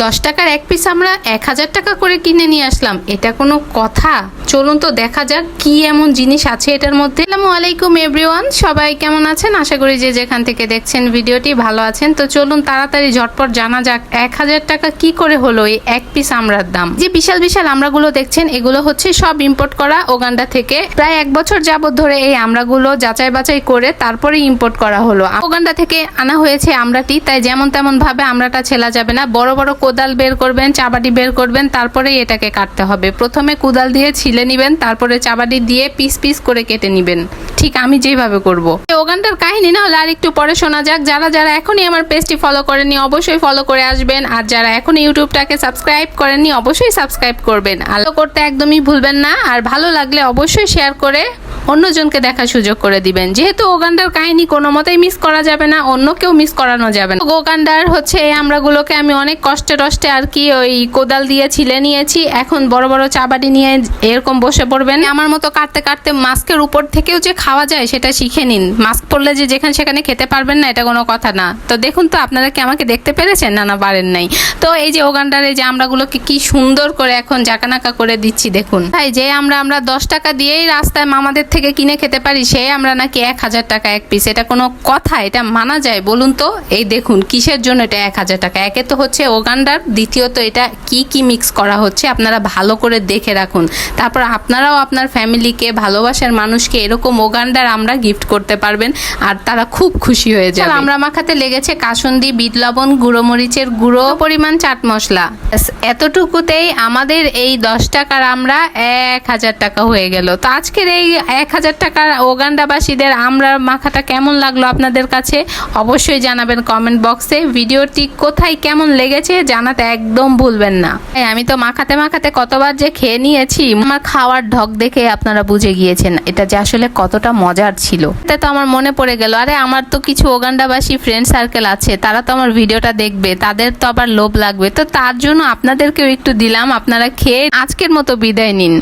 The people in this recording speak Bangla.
10 টাকার এক পিস আমরা 1000 টাকা করে কিনে নিয়ে আসলাম। এটা কোনো কথা? চলুন তো দেখা যাক কি এমন জিনিস আছে এটার মধ্যে। আসসালামু আলাইকুম এভরিওয়ান, সবাই কেমন আছেন? আশা করি যে যেখান থেকে দেখছেন ভিডিওটি ভালো আছেন। তো চলুন তাড়াতাড়ি ঝটপট জানা যাক 1000 টাকা কি করে হলো এই এক পিস আমড়ার দাম। যে বিশাল বিশাল আমড়াগুলো দেখছেন এগুলো হচ্ছে সব ইম্পোর্ট করা ওগান্ডা থেকে। প্রায় 1 বছর যাবত ধরে এই আমড়াগুলো যাচাই বাছাই করে তারপরে ইম্পোর্ট করা হলো। ওগান্ডা থেকে আনা হয়েছে আমড়াটি, তাই যেমন তেমন ভাবে আমড়াটা ছেলা যাবে না। বড় বড় কোদাল বের করবেন, চাবাটি বের করবেন, তারপরে এটাকে কাটতে হবে। প্রথমে কোদাল দিয়ে ছিলে নিবেন, তারপরে চাবাটি দিয়ে পিস পিস করে কেটে নিবেন, ঠিক আমি যেভাবে করব। ওগান্ডার কাহিনী না হলে আর একটু পরে শোনা যাক। যারা যারা এখনই আমার পেজটি ফলো করেননি অবশ্যই ফলো করে আসবেন, আর যারা এখনই ইউটিউবটাকে সাবস্ক্রাইব করেননি অবশ্যই সাবস্ক্রাইব করবেন। আলো করতে একদমই ভুলবেন না, আর ভালো লাগলে অবশ্যই শেয়ার করে অন্যজনকে দেখার সুযোগ করে দিবেন। যেহেতু ওগান্ডার কাহিনী কোনো মতেই মিস করা যাবে না, অন্য কেউ মিস করানো যাবে না। ওগান্ডার হচ্ছে এই আমড়াগুলোকে আমি অনেক কষ্টে আর কি ওই কোদাল দিয়ে ছিলে নিয়েছি। এখন বড় বড় চাবাটি নিয়ে এরকম বসে পড়বেন। আমার মতো কাটতে কাটতে মাস্কের উপর থেকেও যে খাওয়া যায় সেটা শিখে নিন। মাস্ক পরলে যে যেখানে সেখানে খেতে পারবেন না এটা কোনো কথা না। তো দেখুন তো আপনারা কি আমাকে দেখতে পেরেছেন? না পারেন নাই। তো এই যে ওগান্ডার এই যে আমড়াগুলোকে কি সুন্দর করে এখন জাকানাকা করে দিচ্ছি দেখুন। তাই যে আমরা 10 টাকা দিয়েই রাস্তায় মামাদের থেকে কিনে খেতে পারি, সেই আমরা নাকি 1000 টাকা এক পিস। এটা কোনো কথা? এটা মানা যায় বলুন তো? এই দেখুন কিসের জন্য এটা 1000 টাকা। একে তো হচ্ছে ওগান্ডার, দ্বিতীয়ত এটা কি কি মিক্স করা হচ্ছে আপনারা ভালো করে দেখে রাখুন। তারপর আপনারাও আপনার ফ্যামিলিকে, ভালোবাসার মানুষকে এরকম ওগান্ডার আমরা গিফট করতে পারবেন, আর তারা খুব খুশি হয়ে যাবে। আমরা মাখাতে লেগেছে কাসুন্দি, বিট লবণ, গুঁড়ো মরিচের গুঁড়ো, পরিমাণ চাট মশলা। এতটুকুতেই আমাদের এই 10 টাকার আমরা 1000 টাকা হয়ে গেল। তো আজকের এই 1000 টাকার ওগান্ডাবাসীদের আমরা মাখাটা কেমন লাগলো আপনাদের কাছে অবশ্যই জানাবেন কমেন্ট বক্সে। ভিডিওটি কোথায় কেমন লেগেছে জানাতে একদম ভুলবেন না। আমি তো মাখাতে মাখাতে কতবার যে খেয়ে নিয়েছি, আমার খাওয়ার ঢক দেখে আপনারা বুঝে গিয়েছেন এটা যে আসলে কতটা মজার ছিল। এটা তো আমার মনে পড়ে গেল, আরে আমার তো কিছু ওগান্ডাবাসী ফ্রেন্ড সার্কেল আছে, তারা তো আমার ভিডিওটা দেখবে, তাদের তো আবার লোভ লাগবে। তো তার জন্য আপনাদেরকেও একটু দিলাম, আপনারা খেয়ে আজকের মতো বিদায় নিন।